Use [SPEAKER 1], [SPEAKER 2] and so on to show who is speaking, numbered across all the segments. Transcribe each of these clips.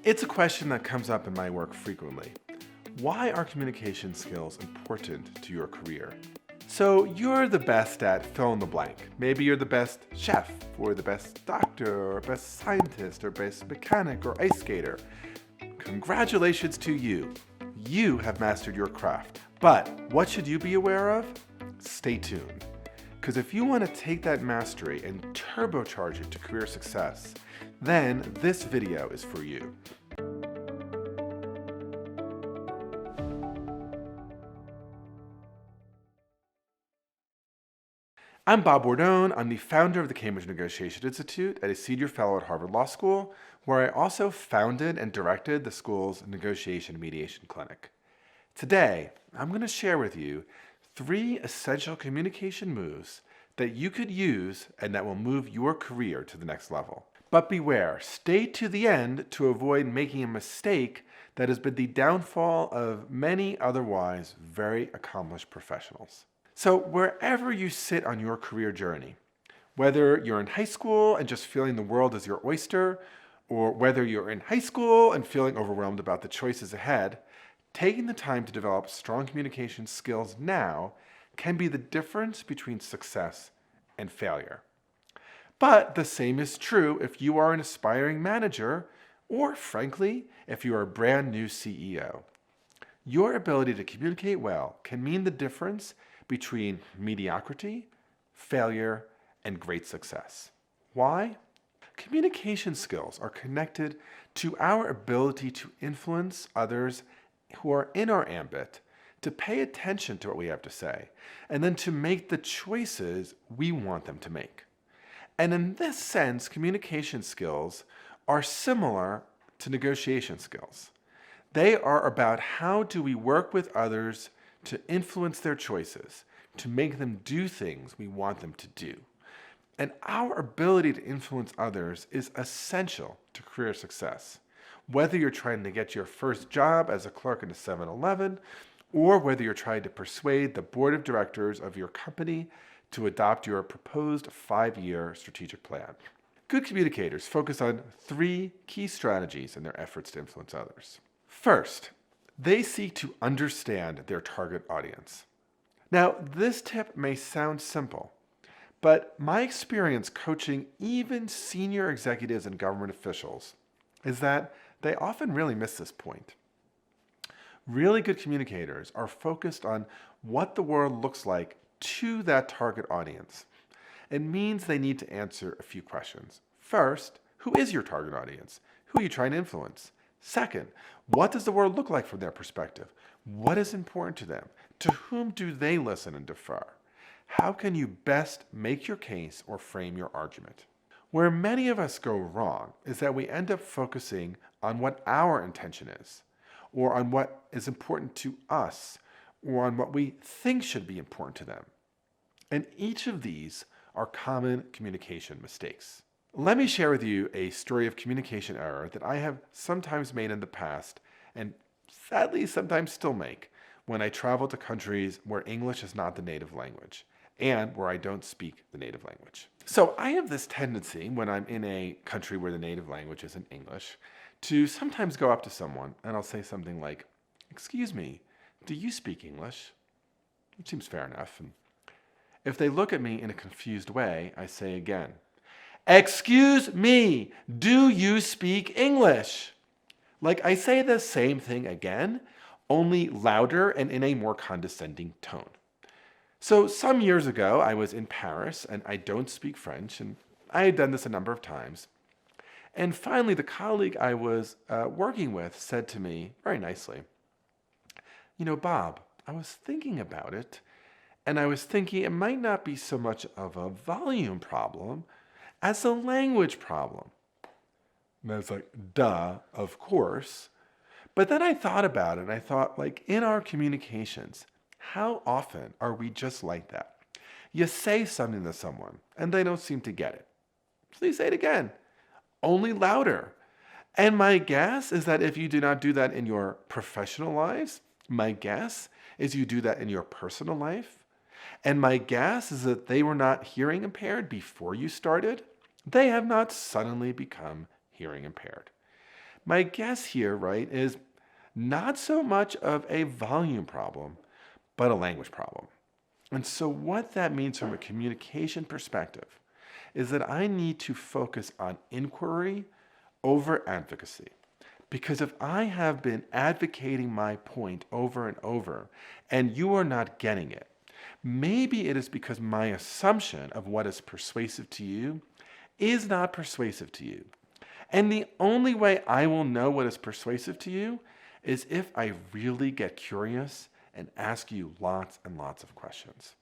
[SPEAKER 1] It's a question that comes up in my work frequently. Why are communication skills important to your career? So you're the best at fill in the blank. Maybe you're the best chef, or the best doctor, or best scientist, or best mechanic, or ice skater. Congratulations to you. You have mastered your craft. But what should you be aware of? Stay tuned. Because if you want to take that mastery and turbocharge it to career success, then this video is for you. I'm Bob Bordone. I'm the founder of the Cambridge Negotiation Institute and a senior fellow at Harvard Law School, where I also founded and directed the school's negotiation and mediation clinic. Today, I'm going to share with you 3 essential communication moves that you could use and that will move your career to the next level. But beware, stay to the end to avoid making a mistake that has been the downfall of many otherwise very accomplished professionals. So wherever you sit on your career journey, whether you're in high school and just feeling the world is your oyster, or whether you're in high school and feeling overwhelmed about the choices ahead, taking the time to develop strong communication skills now can be the difference between success and failure. But the same is true if you are an aspiring manager, or frankly, if you are a brand new CEO. Your ability to communicate well can mean the difference between mediocrity, failure, and great success. Why? Communication skills are connected to our ability to influence others who are in our ambit, to pay attention to what we have to say, and then to make the choices we want them to make. And in this sense, communication skills are similar to negotiation skills. They are about how do we work with others to influence their choices, to make them do things we want them to do. And our ability to influence others is essential to career success. Whether you're trying to get your first job as a clerk in a 7-Eleven, or whether you're trying to persuade the board of directors of your company to adopt your proposed 5-year strategic plan. Good communicators focus on 3 key strategies in their efforts to influence others. First, they seek to understand their target audience. Now, this tip may sound simple, but my experience coaching even senior executives and government officials is that they often really miss this point. Really good communicators are focused on what the world looks like to that target audience. It means they need to answer a few questions. First, who is your target audience? Who are you trying to influence? Second, what does the world look like from their perspective? What is important to them? To whom do they listen and defer? How can you best make your case or frame your argument? Where many of us go wrong is that we end up focusing on what our intention is, or on what is important to us, or on what we think should be important to them. And each of these are common communication mistakes. Let me share with you a story of communication error that I have sometimes made in the past, and sadly sometimes still make, when I travel to countries where English is not the native language, and where I don't speak the native language. So I have this tendency, when I'm in a country where the native language isn't English, to sometimes go up to someone and I'll say something like, "Excuse me, do you speak English?" It seems fair enough. And if they look at me in a confused way, I say again, "Excuse me, do you speak English?" Like I say the same thing again, only louder and in a more condescending tone. So some years ago, I was in Paris and I don't speak French, and I had done this a number of times. And finally, the colleague I was working with said to me very nicely, "You know, Bob, I was thinking about it, and I was thinking it might not be so much of a volume problem as a language problem." And I was like, duh, of course. But then I thought about it, and I thought, like, in our communications, how often are we just like that? You say something to someone, and they don't seem to get it. So you say it again, only louder. And my guess is that if you do not do that in your professional lives, my guess is you do that in your personal life. And my guess is that they were not hearing impaired before you started. They have not suddenly become hearing impaired. My guess here, right, is not so much of a volume problem, but a language problem. And so, what that means from a communication perspective is that I need to focus on inquiry over advocacy. Because if I have been advocating my point over and over and you are not getting it, maybe it is because my assumption of what is persuasive to you is not persuasive to you. And the only way I will know what is persuasive to you is if I really get curious and ask you lots and lots of questions.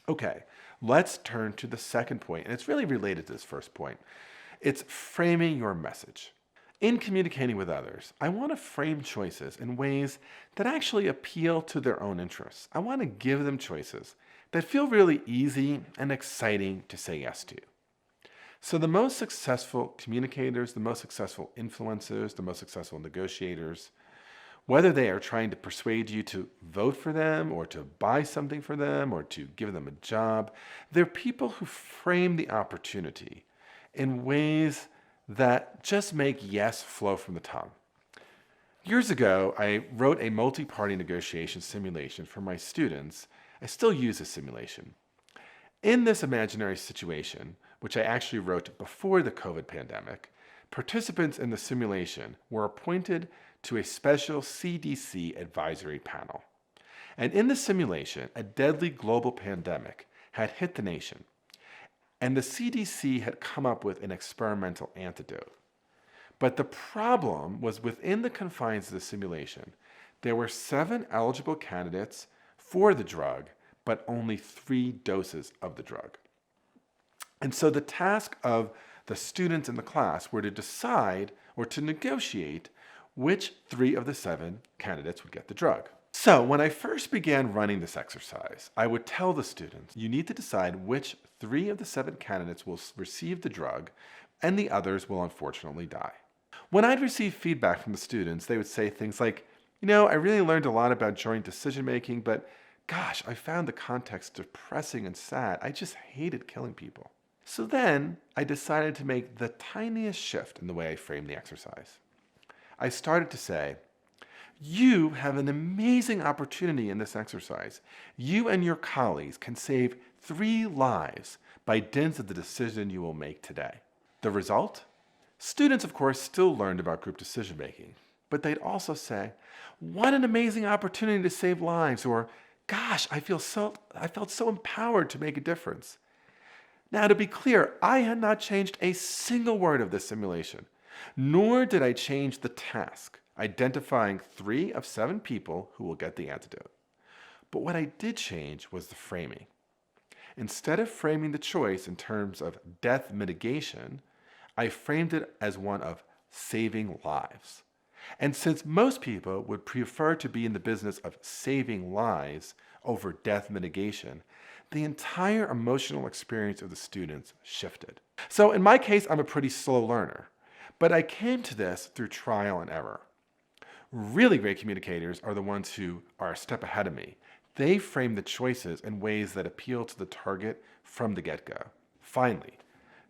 [SPEAKER 1] Okay, let's turn to the second point, and it's really related to this first point. It's framing your message. In communicating with others, I want to frame choices in ways that actually appeal to their own interests. I want to give them choices that feel really easy and exciting to say yes to. So the most successful communicators, the most successful influencers, the most successful negotiators, whether they are trying to persuade you to vote for them or to buy something for them or to give them a job, they're people who frame the opportunity in ways that just make yes flow from the tongue. Years ago, I wrote a multi-party negotiation simulation for my students. I still use this simulation. In this imaginary situation, which I actually wrote before the COVID pandemic, participants in the simulation were appointed to a special CDC advisory panel. And in the simulation, a deadly global pandemic had hit the nation. And the CDC had come up with an experimental antidote. But the problem was within the confines of the simulation, there were 7 eligible candidates for the drug, but only 3 doses of the drug. And so the task of the students in the class were to decide or to negotiate which 3 of the 7 candidates would get the drug. So when I first began running this exercise, I would tell the students, you need to decide which 3 of the 7 candidates will receive the drug and the others will unfortunately die. When I'd receive feedback from the students, they would say things like, I really learned a lot about joint decision making, but gosh, I found the context depressing and sad. I just hated killing people. So then I decided to make the tiniest shift in the way I framed the exercise. I started to say, you have an amazing opportunity in this exercise. You and your colleagues can save 3 lives by dint of the decision you will make today. The result? Students, of course, still learned about group decision making, but they'd also say, what an amazing opportunity to save lives, or gosh, I felt so empowered to make a difference. Now, to be clear, I had not changed a single word of this simulation, nor did I change the task, identifying 3 of 7 people who will get the antidote. But what I did change was the framing. Instead of framing the choice in terms of death mitigation, I framed it as one of saving lives. And since most people would prefer to be in the business of saving lives over death mitigation, the entire emotional experience of the students shifted. So in my case, I'm a pretty slow learner, but I came to this through trial and error. Really great communicators are the ones who are a step ahead of me. They frame the choices in ways that appeal to the target from the get-go. Finally,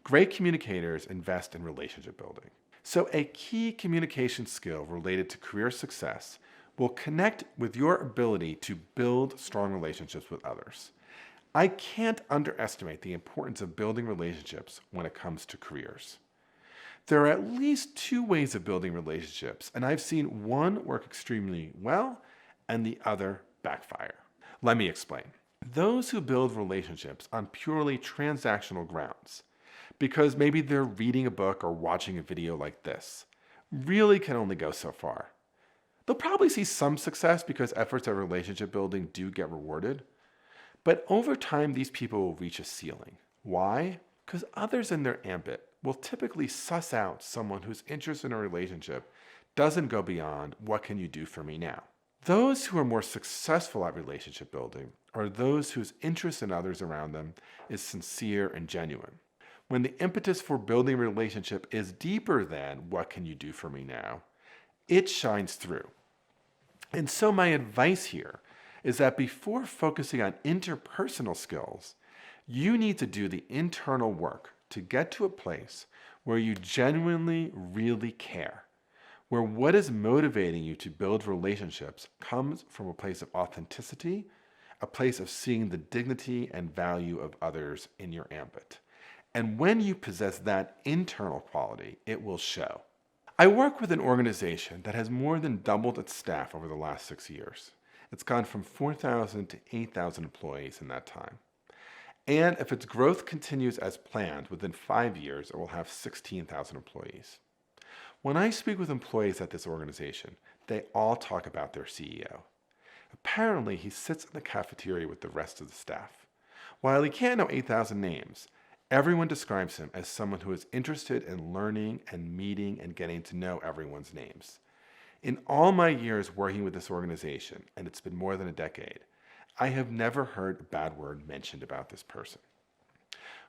[SPEAKER 1] great communicators invest in relationship building. So a key communication skill related to career success will connect with your ability to build strong relationships with others. I can't underestimate the importance of building relationships when it comes to careers. There are at least 2 ways of building relationships, and I've seen one work extremely well and the other backfire. Let me explain. Those who build relationships on purely transactional grounds, because maybe they're reading a book or watching a video like this, really can only go so far. They'll probably see some success because efforts at relationship building do get rewarded, but over time these people will reach a ceiling. Why? Because others in their ambit will typically suss out someone whose interest in a relationship doesn't go beyond what can you do for me now. Those who are more successful at relationship building are those whose interest in others around them is sincere and genuine. When the impetus for building a relationship is deeper than what can you do for me now, it shines through. And so my advice here is that before focusing on interpersonal skills, you need to do the internal work to get to a place where you genuinely really care, where what is motivating you to build relationships comes from a place of authenticity, a place of seeing the dignity and value of others in your ambit. And when you possess that internal quality, it will show. I work with an organization that has more than doubled its staff over the last 6 years. It's gone from 4,000 to 8,000 employees in that time. And if its growth continues as planned, within 5 years, it will have 16,000 employees. When I speak with employees at this organization, they all talk about their CEO. Apparently, he sits in the cafeteria with the rest of the staff. While he can't know 8,000 names, everyone describes him as someone who is interested in learning and meeting and getting to know everyone's names. In all my years working with this organization, and it's been more than a decade, I have never heard a bad word mentioned about this person.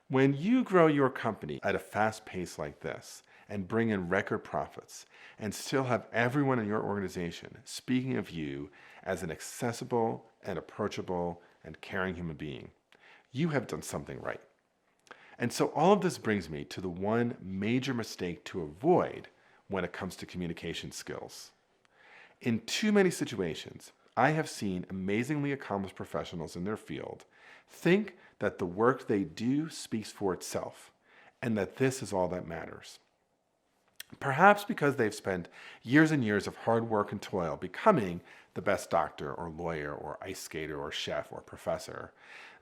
[SPEAKER 1] When you grow your company at a fast pace like this and bring in record profits and still have everyone in your organization speaking of you as an accessible and approachable and caring human being, you have done something right. And so all of this brings me to the one major mistake to avoid when it comes to communication skills. In too many situations, I have seen amazingly accomplished professionals in their field think that the work they do speaks for itself and that this is all that matters. Perhaps because they've spent years and years of hard work and toil becoming the best doctor or lawyer or ice skater or chef or professor,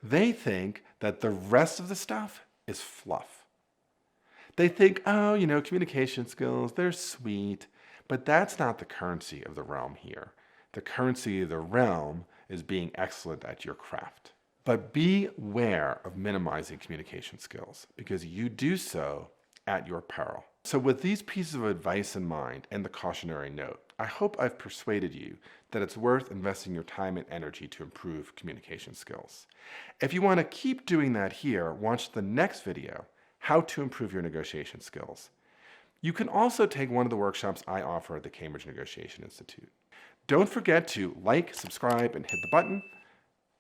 [SPEAKER 1] they think that the rest of the stuff is fluff. They think, communication skills, they're sweet, but that's not the currency of the realm here. The currency of the realm is being excellent at your craft. But beware of minimizing communication skills because you do so at your peril. So with these pieces of advice in mind and the cautionary note, I hope I've persuaded you that it's worth investing your time and energy to improve communication skills. If you want to keep doing that here, watch the next video, How to Improve Your Negotiation Skills. You can also take one of the workshops I offer at the Cambridge Negotiation Institute. Don't forget to like, subscribe, and hit the button.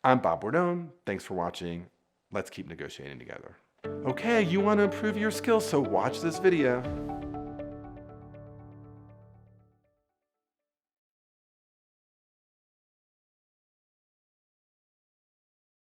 [SPEAKER 1] I'm Bob Bordone. Thanks for watching. Let's keep negotiating together. Okay, you want to improve your skills, so watch this video.